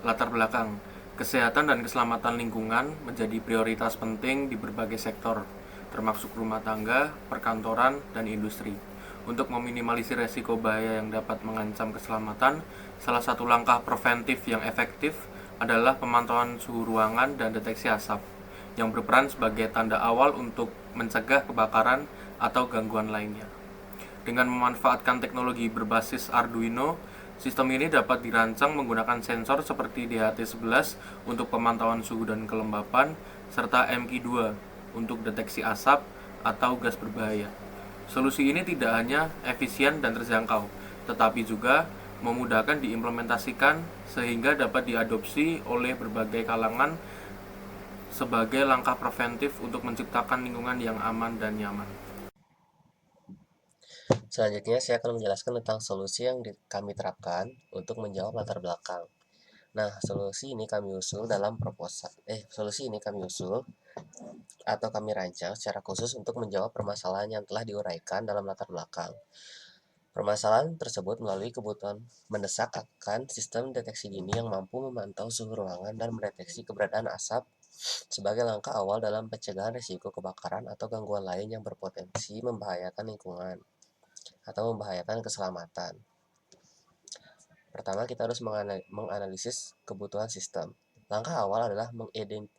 Latar belakang, kesehatan dan keselamatan lingkungan menjadi prioritas penting di berbagai sektor, termasuk rumah tangga, perkantoran, dan industri. Untuk meminimalisir resiko bahaya yang dapat mengancam keselamatan, salah satu langkah preventif yang efektif adalah pemantauan suhu ruangan dan deteksi asap, yang berperan sebagai tanda awal untuk mencegah kebakaran atau gangguan lainnya. Dengan memanfaatkan teknologi berbasis Arduino, sistem ini dapat dirancang menggunakan sensor seperti DHT11 untuk pemantauan suhu dan kelembapan, serta MQ2 untuk deteksi asap atau gas berbahaya. Solusi ini tidak hanya efisien dan terjangkau, tetapi juga memudahkan diimplementasikan sehingga dapat diadopsi oleh berbagai kalangan sebagai langkah preventif untuk menciptakan lingkungan yang aman dan nyaman. Selanjutnya, saya akan menjelaskan tentang solusi yang kami terapkan untuk menjawab latar belakang. Nah, solusi ini kami usul atau kami rancang secara khusus untuk menjawab permasalahan yang telah diuraikan dalam latar belakang. Permasalahan tersebut melalui kebutuhan mendesak akan sistem deteksi dini yang mampu memantau suhu ruangan dan mendeteksi keberadaan asap sebagai langkah awal dalam pencegahan risiko kebakaran atau gangguan lain yang berpotensi membahayakan lingkungan atau membahayakan keselamatan. Pertama, kita harus menganalisis kebutuhan sistem. Langkah awal adalah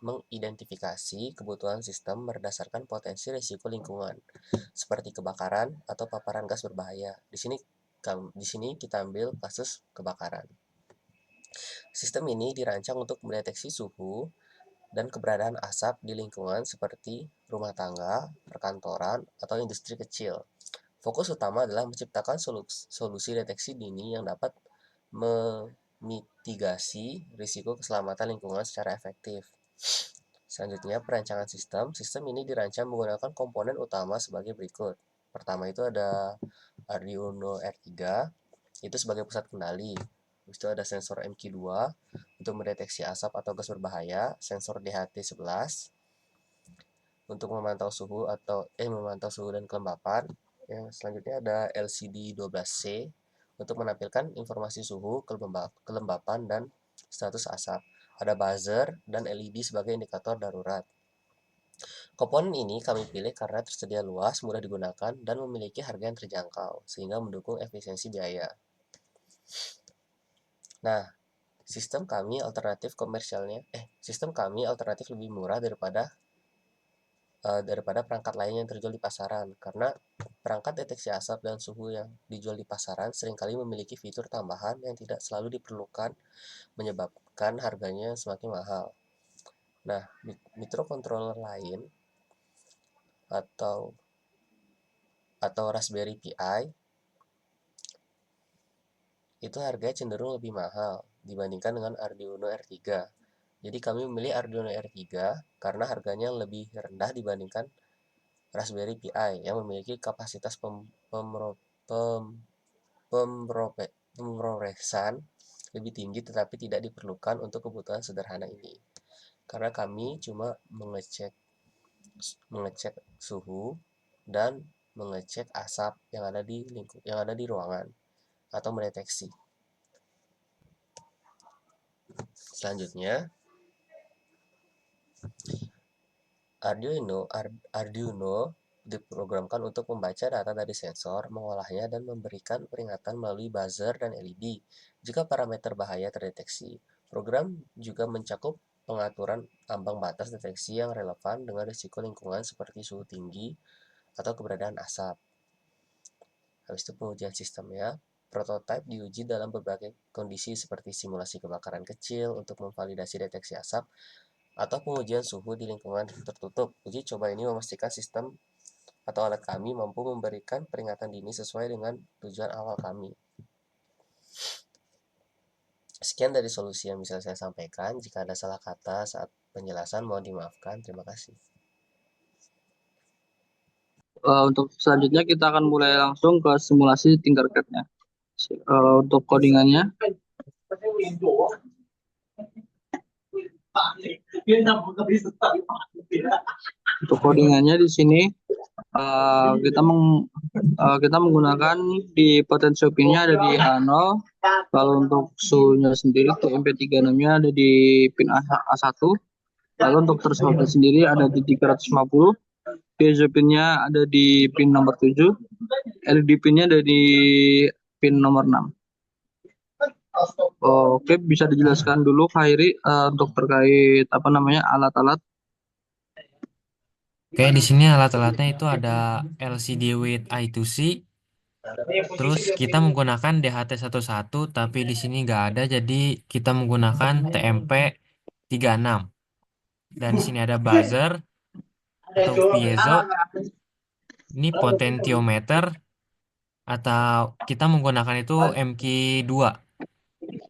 mengidentifikasi kebutuhan sistem berdasarkan potensi risiko lingkungan, seperti kebakaran atau paparan gas berbahaya. Di sini kita ambil kasus kebakaran. Sistem ini dirancang untuk mendeteksi suhu dan keberadaan asap di lingkungan seperti rumah tangga, perkantoran, atau industri kecil. Fokus utama adalah menciptakan solusi deteksi dini yang dapat memitigasi risiko keselamatan lingkungan secara efektif. Selanjutnya, perancangan sistem. Sistem ini dirancang menggunakan komponen utama sebagai berikut. Pertama itu ada Arduino R3, itu sebagai pusat kendali. Habis itu ada sensor MQ2 untuk mendeteksi asap atau gas berbahaya, sensor DHT11 untuk memantau suhu dan kelembapan. Yang selanjutnya ada LCD 12C untuk menampilkan informasi suhu, kelembapan, dan status asap. Ada buzzer dan LED sebagai indikator darurat. Komponen ini kami pilih karena tersedia luas, mudah digunakan, dan memiliki harga yang terjangkau, sehingga mendukung efisiensi biaya. Nah, sistem kami alternatif lebih murah daripada perangkat lain yang terjual di pasaran, karena perangkat deteksi asap dan suhu yang dijual di pasaran seringkali memiliki fitur tambahan yang tidak selalu diperlukan, menyebabkan harganya semakin mahal. Nah, microcontroller lain atau Raspberry Pi itu harganya cenderung lebih mahal dibandingkan dengan Arduino R3. Jadi kami memilih Arduino R3 karena harganya lebih rendah dibandingkan Raspberry Pi yang memiliki kapasitas pemrosesan lebih tinggi tetapi tidak diperlukan untuk kebutuhan sederhana ini. Karena kami cuma mengecek suhu dan mengecek asap yang ada di ruangan atau mendeteksi. Selanjutnya, Arduino diprogramkan untuk membaca data dari sensor, mengolahnya, dan memberikan peringatan melalui buzzer dan LED jika parameter bahaya terdeteksi. Program juga mencakup pengaturan ambang batas deteksi yang relevan dengan risiko lingkungan seperti suhu tinggi atau keberadaan asap. Habis itu pengujian sistemnya. Prototipe diuji dalam berbagai kondisi seperti simulasi kebakaran kecil untuk memvalidasi deteksi asap atau pengujian suhu di lingkungan tertutup. Uji coba ini memastikan sistem atau alat kami mampu memberikan peringatan dini sesuai dengan tujuan awal kami. Sekian dari solusi yang bisa saya sampaikan. Jika ada salah kata saat penjelasan, mohon dimaafkan. Terima kasih. Untuk selanjutnya kita akan mulai langsung ke simulasi Tinkercad-nya. Untuk codingannya, di sini kita menggunakan di potensiopinnya ada di A0, Kalau untuk suhunya sendiri TMP36-nya ada di pin A1. Lalu untuk thresholdnya sendiri ada di 350. Piezo pinnya ada di pin nomor 7. LED pinnya ada di pin nomor 6. Oke, bisa dijelaskan dulu Khairi untuk terkait apa namanya alat-alat. Oke, di sini alat-alatnya itu ada LCD with I2C. Terus kita menggunakan DHT11, tapi di sini nggak ada, jadi kita menggunakan TMP36. Dan di sini ada buzzer atau piezo. Ini potentiometer atau kita menggunakan itu MQ2.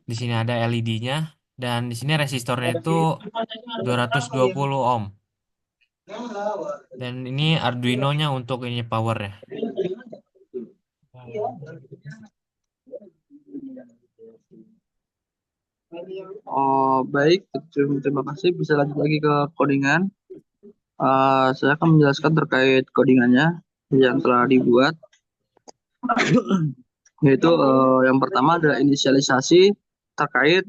Di sini ada LED-nya dan di sini resistornya itu 220 ohm. Dan ini Arduino-nya untuk ini powernya. Oh, baik, terima kasih. Bisa lanjut lagi ke codingan. Saya akan menjelaskan terkait codingannya yang telah dibuat. Yaitu yang pertama adalah inisialisasi terkait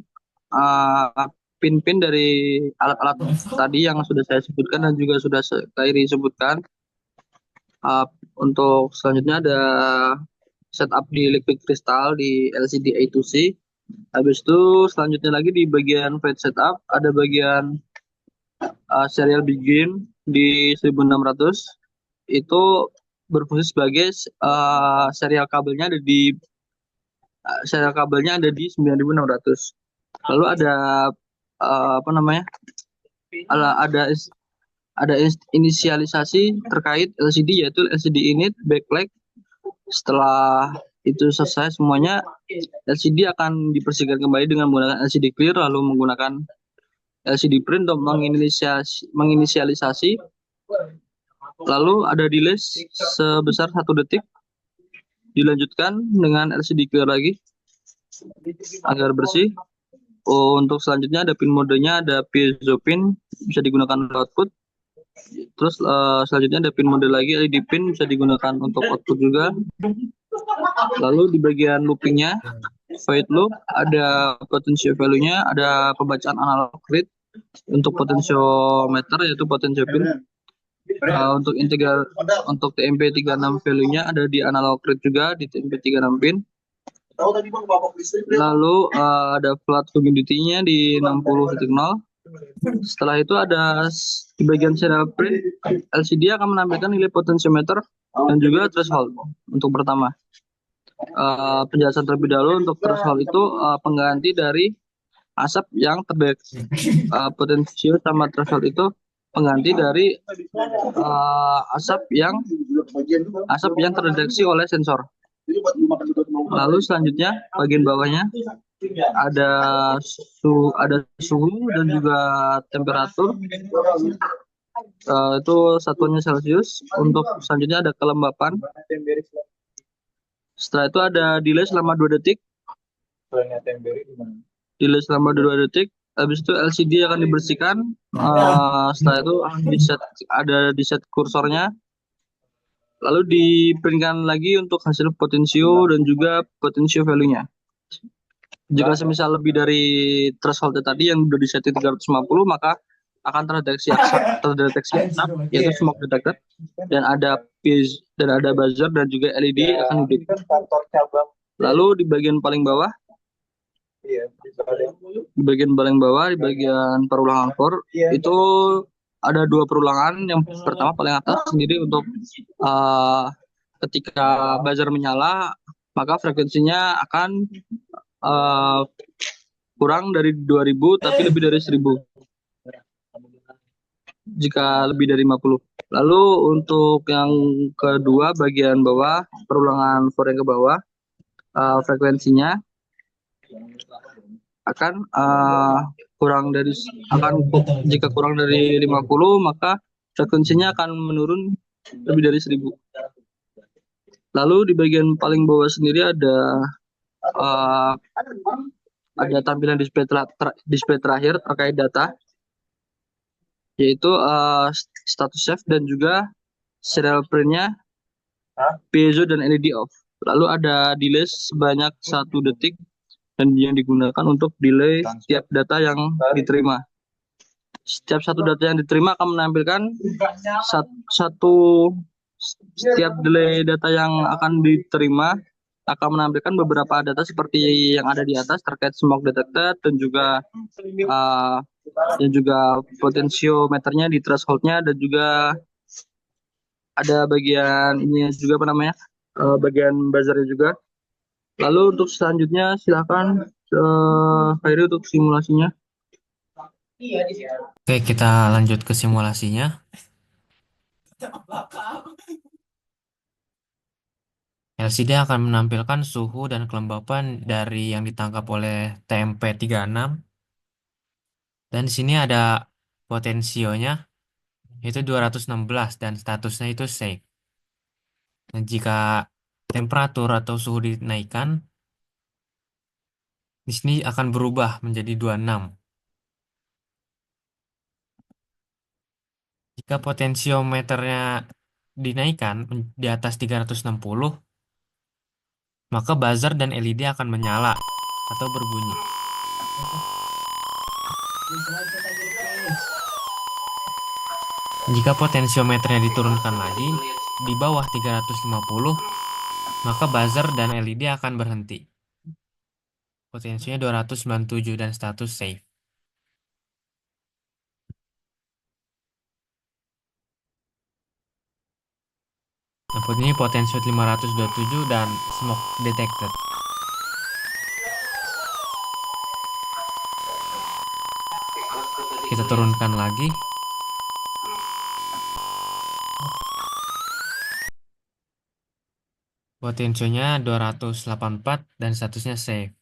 pin-pin dari alat-alat tadi yang sudah saya sebutkan dan juga sudah Khairi sebutkan. Untuk selanjutnya ada setup di liquid crystal di LCD A2C. Habis itu selanjutnya lagi di bagian flight setup ada bagian serial begin di 1600. Itu berfungsi sebagai serial kabelnya ada di 9600. Lalu ada apa namanya? Ada inisialisasi terkait LCD yaitu LCD init, backlight. Setelah itu selesai semuanya, LCD akan dibersihkan kembali dengan menggunakan LCD clear lalu menggunakan LCD print untuk menginisialisasi. Lalu ada delay sebesar 1 detik. Dilanjutkan dengan LCD clear lagi agar bersih. Untuk selanjutnya ada pin modenya, ada piezo pin bisa digunakan untuk output. Terus selanjutnya ada pin mode lagi, LED pin bisa digunakan untuk output juga. Lalu di bagian loopingnya, void loop, ada potential value-nya, ada pembacaan analog read untuk potentiometer yaitu potential pin. Untuk integral untuk TMP36 value-nya ada di analog read juga di TMP36 pin. Lalu ada flat humidity-nya di 60.0. Setelah itu ada di bagian serial print, LCD akan menampilkan nilai potentiometer dan juga threshold untuk pertama. Penjelasan terlebih dahulu untuk threshold itu pengganti dari asap yang terdeteksi. Potensio sama threshold itu pengganti dari asap yang terdeteksi oleh sensor. Lalu selanjutnya bagian bawahnya ada suhu dan juga temperatur. Itu satuannya Celcius. Untuk selanjutnya ada kelembapan. Setelah itu ada delay selama 2 detik. Delay selama 2 detik. Habis itu LCD akan dibersihkan. Setelah itu ada di set kursornya. Lalu diperinkan lagi untuk hasil potensio dan juga potensio value-nya. Jika semisal lebih dari threshold tadi yang sudah disetting 350, maka akan terdeteksi asap yaitu smoke detected, dan ada buzzer dan juga LED akan hidup. Lalu di bagian paling bawah, di bagian perulangan core itu ada 2 perulangan. Yang pertama paling atas sendiri untuk ketika buzzer menyala, maka frekuensinya akan kurang dari 2000 tapi lebih dari 1000 jika lebih dari 50. Lalu untuk yang kedua bagian bawah, perulangan for yang ke bawah, frekuensinya akan jika kurang dari 50 maka frekuensinya akan menurun lebih dari 1000. Lalu di bagian paling bawah sendiri ada tampilan display terakhir terkait data, yaitu status save dan juga serial print-nya, piezo dan LED off. Lalu ada delay sebanyak 1 detik dan yang digunakan untuk delay setiap data yang diterima. Setiap satu data yang diterima akan menampilkan setiap delay data yang akan diterima akan menampilkan beberapa data seperti yang ada di atas terkait smoke detected dan juga potensiometernya di thresholdnya, dan juga ada bagian ini juga bagian buzzernya juga. Lalu untuk selanjutnya silakan Khairi untuk simulasinya. Oke, kita lanjut ke simulasinya. LCD akan menampilkan suhu dan kelembapan dari yang ditangkap oleh TMP36. Dan di sini ada potensionya, yaitu 216 dan statusnya itu safe. Dan jika temperatur atau suhu dinaikkan, di sini akan berubah menjadi 26. Jika potensiometernya dinaikkan di atas 360, maka buzzer dan LED akan menyala atau berbunyi. Jika potensiometernya diturunkan lagi di bawah 350, maka buzzer dan LED akan berhenti. Potensinya 297 dan status safe. Nah, ini potensio 527 dan smoke detected. Kita turunkan lagi. Potensionya 284 dan statusnya safe.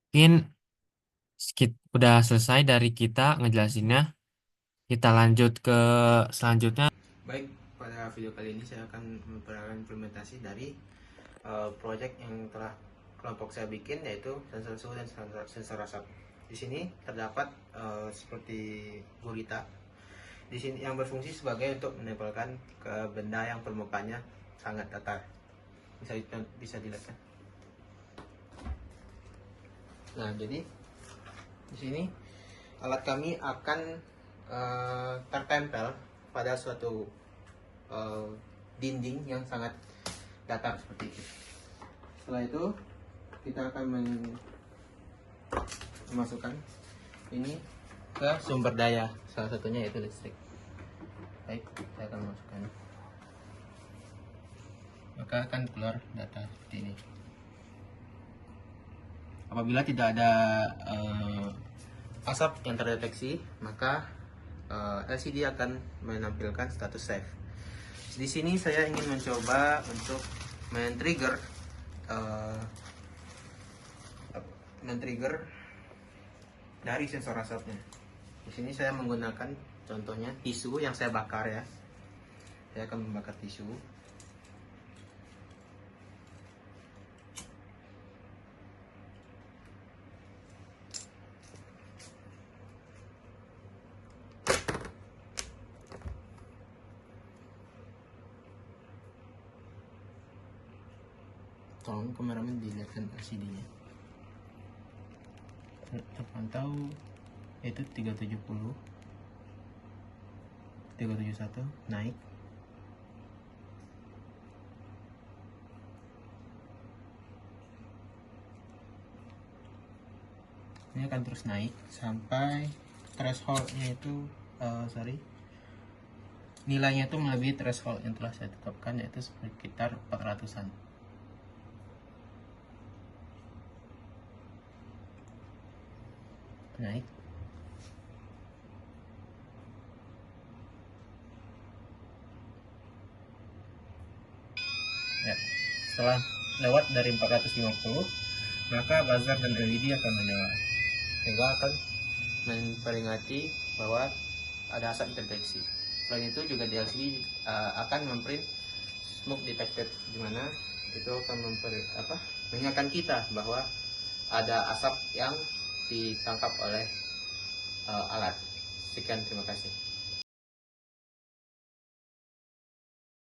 Mungkin udah selesai dari kita ngejelasinnya. Kita lanjut ke selanjutnya. Baik, pada video kali ini saya akan memperlihatkan implementasi dari project yang telah kelompok saya bikin, yaitu sensor suhu dan sensor asap. Di sini terdapat seperti gurita di sini yang berfungsi sebagai untuk menempelkan ke benda yang permukaannya sangat datar. Bisa dilihat kan? Nah, jadi di sini alat kami akan tertempel pada suatu dinding yang sangat datar seperti itu. Setelah itu kita akan memasukkan ini ke sumber daya, salah satunya yaitu listrik. Baik, saya akan masukkan, maka akan keluar data seperti ini. Apabila tidak ada asap yang terdeteksi, maka LCD akan menampilkan status safe. Di sini saya ingin mencoba untuk men-trigger dari sensor asapnya. Di sini saya menggunakan contohnya tisu yang saya bakar ya. Saya akan membakar tisu. Tolong kameramen dilihatkan LCD-nya. Terpantau yaitu 371 naik. Ini akan terus naik sampai thresholdnya itu nilainya itu melebihi threshold yang telah saya tetapkan, yaitu sekitar 400-an. Naik. Ya, setelah lewat dari 450, maka buzzer dan LED akan menyala, sehingga akan memperingati bahwa ada asap terdeteksi. Selain itu juga di LCD akan memprint smoke detected, di mana itu akan mengingatkan kita bahwa ada asap yang ditangkap oleh alat. Sekian, terima kasih.